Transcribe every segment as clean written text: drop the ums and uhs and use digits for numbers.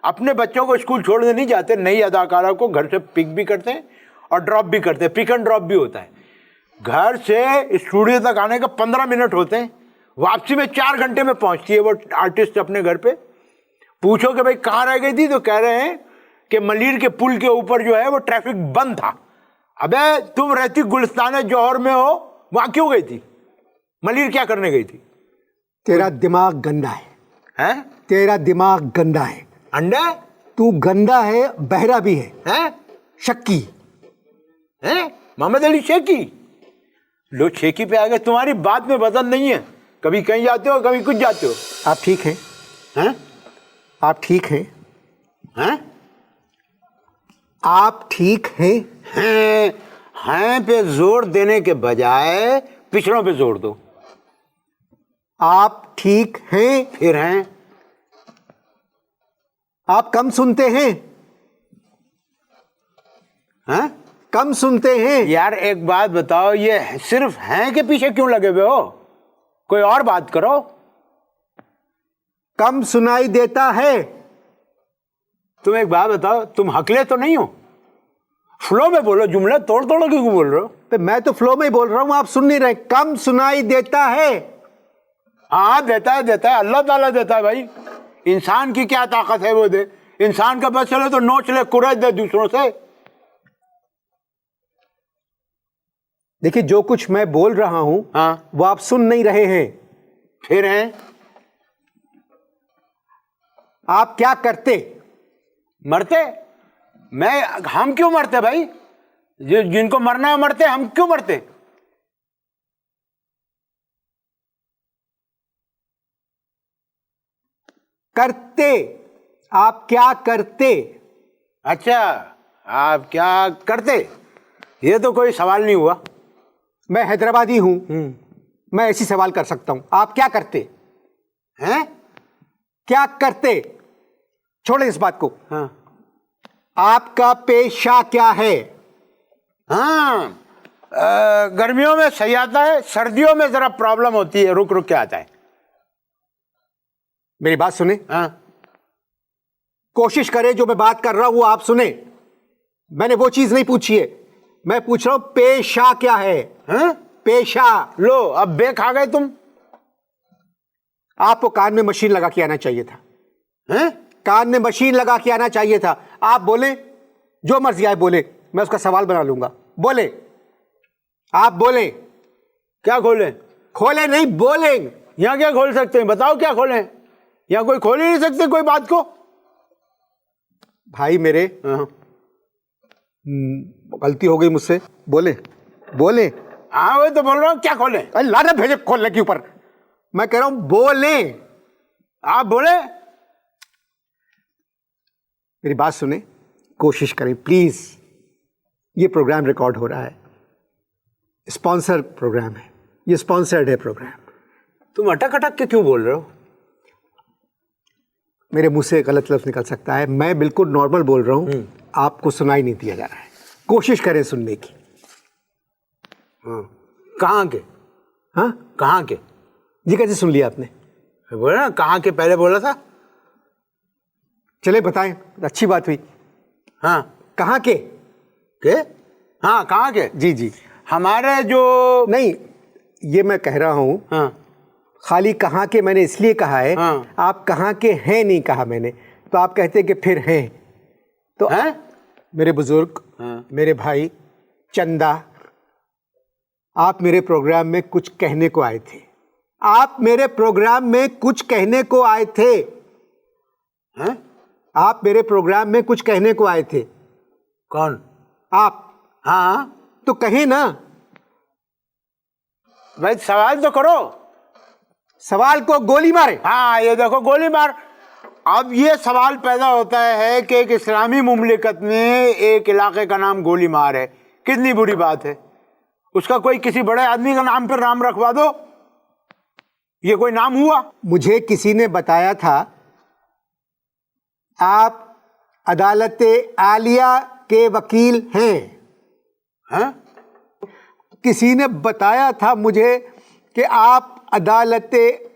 अपने बच्चों को स्कूल छोड़ने नहीं जाते, नई अदाकारा को घर से पिक भी करते हैं और ड्रॉप भी करते हैं, पिक एंड ड्रॉप भी होता है। घर से स्टूडियो तक आने का 15 मिनट होते हैं, वापसी में 4 घंटे में पहुंचती है वो आर्टिस्ट अपने घर पे। पूछो कि भाई कहाँ रह गई थी, तो कह रहे हैं कि मलीर के पुल के ऊपर जो है वो ट्रैफिक बंद था। अबे तुम रहती गुलिस्तान जौहर में हो, वहां क्यों गई थी? मलीर क्या करने गई थी? तेरा दिमाग गंदा है, हैं? तेरा दिमाग गंदा है। अंडा तू गंदा है, बहरा भी है, हैं? शक्की हैं? मोहम्मद अली शेखी। लो शेखी पे आ गए, तुम्हारी बात में वजन नहीं है, कभी कहीं जाते हो कभी कुछ जाते हो। आप ठीक हैं? हैं? आप ठीक हैं? हैं? आप ठीक हैं? हैं पे जोर देने के बजाय पिछड़ों पे जोर दो। आप ठीक हैं? फिर हैं? आप कम सुनते हैं? हैं? कम सुनते हैं? यार एक बात बताओ, ये सिर्फ हैं के पीछे क्यों लगे हुए हो? कोई और बात करो। कम सुनाई देता है? तुम एक बात बताओ, तुम हकले तो नहीं हो? फ्लो में बोलो, जुमला तोड़ तोड़ के क्यों बोल रहे हो? तो मैं तो फ्लो में ही बोल रहा हूं, आप सुन नहीं रहे। कम सुनाई देता है? हाँ देता है, देता है, अल्लाह ताला देता है भाई। इंसान की क्या ताकत है वो दे। इंसान का बस चले तो नोच ले, कुरेद दे दूसरों से। देखिए, जो कुछ मैं बोल रहा हूं हाँ वो आप सुन नहीं रहे हैं। फिर हैं? आप क्या करते? मरते? हम क्यों मरते भाई? जिनको मरना है मरते, हम क्यों मरते? करते? आप क्या करते? अच्छा, आप क्या करते? ये तो कोई सवाल नहीं हुआ। मैं हैदराबादी हूं, मैं ऐसी सवाल कर सकता हूं। आप क्या करते हैं? क्या करते? छोड़े इस बात को। हाँ आपका पेशा क्या है? हाँ, गर्मियों में सही आता है, सर्दियों में जरा प्रॉब्लम होती है, रुक रुक के आता है। मेरी बात सुने। हाँ कोशिश करें जो मैं बात कर रहा हूं वो आप सुने। मैंने वो चीज नहीं पूछी है, मैं पूछ रहा हूं पेशा क्या है? हैं? पेशा। लो अब बे खा गए तुम। आपको कान में मशीन लगा के आना चाहिए था। हैं? कान में मशीन लगा के आना चाहिए था। आप बोले, जो मर्जी आए बोले, मैं उसका सवाल बना लूंगा। बोले, आप बोले। क्या खोलें? खोले नहीं, बोले। यहाँ क्या खोल सकते हैं? बताओ क्या खोलें? यहाँ कोई खोल ही नहीं सकते कोई बात को। भाई मेरे, हाँ गलती हो गई मुझसे। बोले बोले। हाँ वही तो बोल रहा हूँ, क्या खोलें? अरे लाना भेजे खोलने के ऊपर। मैं कह रहा हूं बोले। आप बोले। मेरी बात सुने, कोशिश करें प्लीज। ये प्रोग्राम रिकॉर्ड हो रहा है, स्पॉन्सर प्रोग्राम है, ये स्पॉन्सर्ड है प्रोग्राम। तुम अटक अटक के क्यों बोल रहे हो? मेरे मुंह से गलत लफ्ज निकल सकता है, मैं बिल्कुल नॉर्मल बोल रहा हूं, आपको सुनाई नहीं दिया जा रहा है। कोशिश करें सुनने की। हाँ कहाँ के? हाँ कहाँ के? जी कैसे सुन लिया आपने? बोला ना कहाँ के, पहले बोला था। चले बताएं, अच्छी बात हुई। हाँ कहाँ के? हाँ कहाँ के? जी जी। हमारे जो नहीं, ये मैं कह रहा हूं, हाँ खाली कहाँ के मैंने इसलिए कहा है, हाँ। आप कहाँ के हैं नहीं कहा मैंने, तो आप कहते कि फिर हैं। तो हैं? मेरे बुजुर्ग, हाँ। मेरे भाई चंदा, आप मेरे प्रोग्राम में कुछ कहने को आए थे। आप मेरे प्रोग्राम में कुछ कहने को आए थे। हैं? आप मेरे प्रोग्राम में कुछ कहने को आए थे। कौन? आप। हाँ तो कहे ना। भाई सवाल तो करो। सवाल को गोली मारे। हाँ ये देखो गोली मार। अब ये सवाल पैदा होता है कि एक इस्लामी मुमलिकत में एक इलाके का नाम गोली मार है, कितनी बुरी बात है। उसका कोई किसी बड़े आदमी का नाम पर नाम रखवा दो, ये कोई नाम हुआ? मुझे किसी ने बताया था आप अदालत आलिया के वकील हैं। हैं? किसी ने बताया था मुझे कि आप अदालत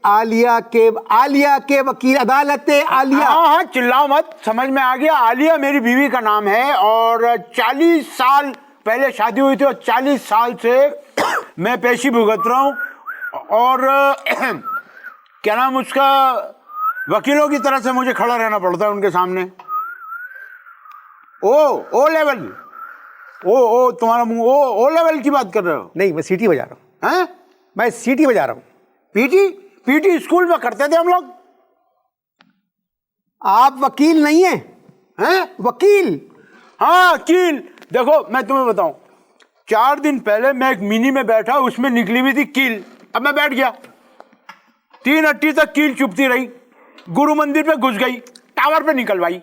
आलिया के वकील, अदालत आलिया। हाँ हाँ, चिल्लाओ मत, समझ में आ गया। आलिया मेरी बीवी का नाम है और 40 साल पहले शादी हुई थी और 40 साल से मैं पेशी भुगत रहा हूँ। और क्या नाम उसका, वकीलों की तरह से मुझे खड़ा रहना पड़ता है उनके सामने। ओ लेवल, ओ तुम्हारा मुंह ओ लेवल की बात कर रहे हो? नहीं, मैं सीटी बजा रहा हूँ। हैं? मैं सीटी बजा रहा हूँ। पीटी स्कूल में करते थे हम लोग। आप वकील नहीं है? हैं? वकील? हाँ कील। देखो मैं तुम्हें बताऊं, 4 दिन पहले मैं एक मिनी में बैठा, उसमें निकली हुई थी कील। अब मैं बैठ गया, 3 अट्टी तक कील चुपती रही, गुरु मंदिर पे घुस गई, टावर पे निकलवाई।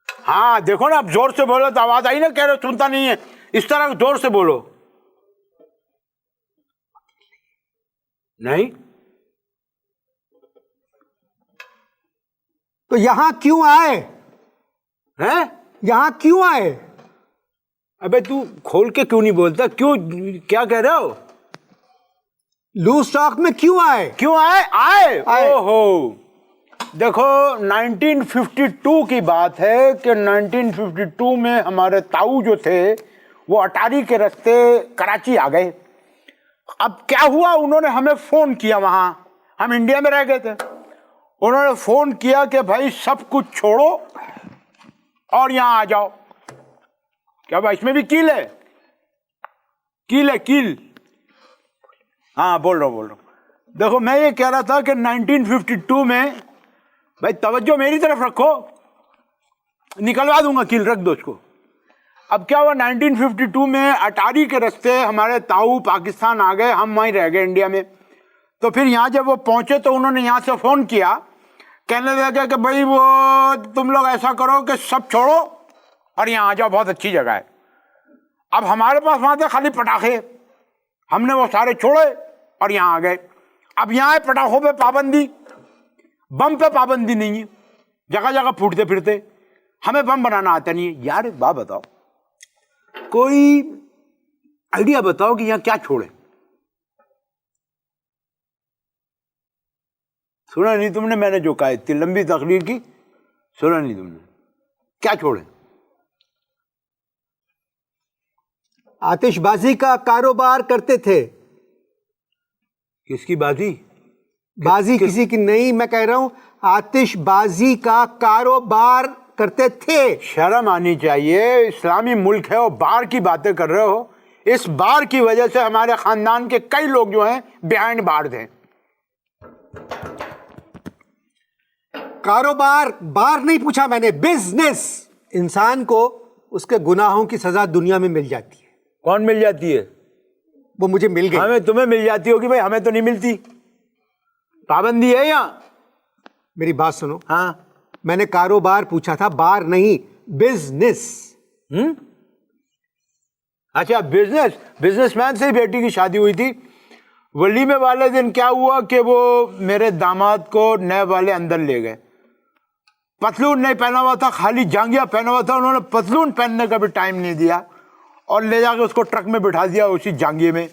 हाँ देखो ना, अब जोर से बोलो तो आवाज आई ना, कह रहे सुनता नहीं है, इस तरह जोर से बोलो। नहीं तो यहां क्यों आए? हैं? यहां क्यों आए? अबे तू खोल के क्यों नहीं बोलता? क्यों, क्या कह रहे हो? लूज स्टॉक में क्यों आए? क्यों आए? आए। ओहो, देखो 1952 की बात है कि 1952 में हमारे ताऊ जो थे वो अटारी के रास्ते कराची आ गए। अब क्या हुआ, उन्होंने हमें फोन किया, वहां हम इंडिया में रह गए थे, उन्होंने फोन किया कि भाई सब कुछ छोड़ो और यहां आ जाओ। क्या भाई इसमें भी कील है? कील है, कील। हाँ बोल रहा हूं। देखो मैं ये कह रहा था कि 1952 में, भाई तवज्जो मेरी तरफ रखो, निकलवा दूंगा कील, रख दो उसको। अब क्या हुआ, 1952 में अटारी के रास्ते हमारे ताऊ पाकिस्तान आ गए, हम वहीं रह गए इंडिया में। तो फिर यहाँ जब वो पहुंचे तो उन्होंने यहाँ से फोन किया, कहने लगे कि भाई वो तुम लोग ऐसा करो कि सब छोड़ो और यहाँ आ जाओ, बहुत अच्छी जगह है। अब हमारे पास वहां थे खाली पटाखे, हमने वो सारे छोड़े और यहाँ आ गए। अब यहाँ है पटाखों पे पाबंदी, बम पे पाबंदी नहीं है, जगह जगह फूटते फिरते, हमें बम बनाना आता नहीं है। यार एक बात बताओ, कोई आइडिया बताओ कि यहाँ क्या छोड़े? सुना नहीं तुमने मैंने जो कहा, इतनी लंबी तकरीर की, सुना नहीं तुमने? क्या छोड़े? आतिशबाजी का कारोबार करते थे। किसकी बाजी? बाजी किसी की नहीं, मैं कह रहा हूं आतिशबाजी का कारोबार करते थे। शर्म आनी चाहिए, इस्लामी मुल्क है और बार की बातें कर रहे हो। इस बार की वजह से हमारे खानदान के कई लोग जो हैं बिहाइंड बार्स हैं। कारोबार, बार नहीं पूछा मैंने, बिजनेस। इंसान को उसके गुनाहों की सजा दुनिया में मिल जाती है। कौन मिल जाती है? वो मुझे मिल गई। हमें, तुम्हें मिल जाती होगी भाई, हमें तो नहीं मिलती, पाबंदी है यहाँ। मेरी बात सुनो। हाँ मैंने कारोबार पूछा था, बार नहीं, बिजनेस। अच्छा बिजनेस। बिजनेसमैन से ही बेटी की शादी हुई थी। वलीमे वाले दिन क्या हुआ कि वो मेरे दामाद को नए वाले अंदर ले गए, पतलून नहीं पहना हुआ था, खाली जांघिया पहना हुआ था। उन्होंने पतलून पहनने का भी टाइम नहीं दिया और ले जाकर उसको ट्रक में बिठा दिया उसी जांघिए में।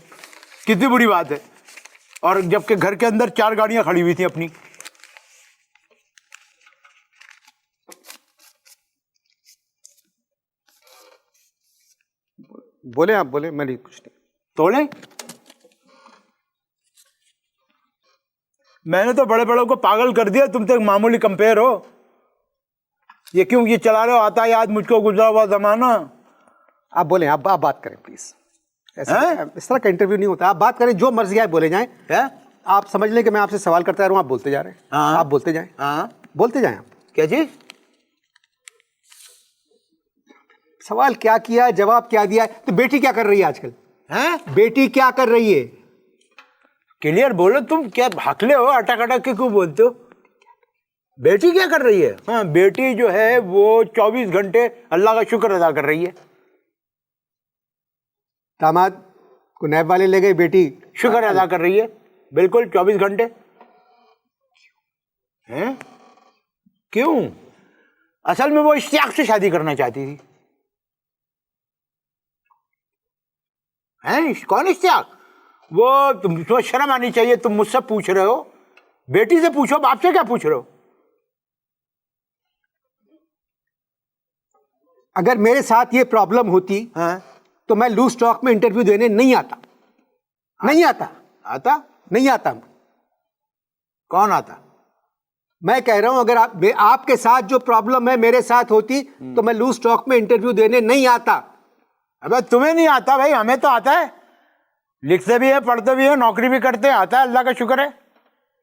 कितनी बुरी बात है। और जबकि घर के अंदर 4 गाड़ियां खड़ी हुई थी अपनी। बोले आप, बोले, मैं नहीं, कुछ नहीं। तोले मैंने तो बड़े बड़ों को पागल कर दिया, तुम तो एक मामूली कंपेयर हो। ये क्यों ये चला रहे हो, आता है याद मुझको गुजरा हुआ जमाना। आप बोले, आप बात करें प्लीज। इस तरह का इंटरव्यू नहीं होता, आप बात करें, जो मर्जी आए बोले जाएं। है? आप समझ लें कि मैं आपसे सवाल करता रहा हूं, आप बोलते जा रहे हैं। हाँ। आप बोलते जाएं। हाँ बोलते जाएं आप। क्या चीज? सवाल क्या किया, जवाब क्या दिया। तो बेटी क्या कर रही है आजकल? हैं? बेटी क्या कर रही है? क्लियर बोलो, तुम क्या भागले हो, अटक अटक के क्यों बोलते हो? बेटी क्या कर रही है? हाँ बेटी जो है वो 24 घंटे अल्लाह का शुक्र अदा कर रही है। दामाद को नैब वाले ले गए, बेटी शुक्र अदा कर रही है, बिल्कुल 24 घंटे। हैं? क्यों? असल में वो इश्तियाक से शादी करना चाहती थी। हैं? कौन इश्तियाक? वो तुमको शर्म आनी चाहिए, तुम मुझसे पूछ रहे हो, बेटी से पूछो, बाप से क्या पूछ रहे हो? अगर मेरे साथ ये प्रॉब्लम होती हाँ? तो मैं लूज स्टॉक में इंटरव्यू देने नहीं आता। नहीं आता। आता? नहीं आता। कौन आता? मैं कह रहा हूं अगर आपके साथ जो प्रॉब्लम है मेरे साथ होती तो मैं लूज स्टॉक में इंटरव्यू देने नहीं आता। अबे तुम्हें नहीं आता भाई, हमें तो आता है, लिखते भी है, पढ़ते भी है, नौकरी भी करते हैं, आता है, अल्लाह का शुक्र है।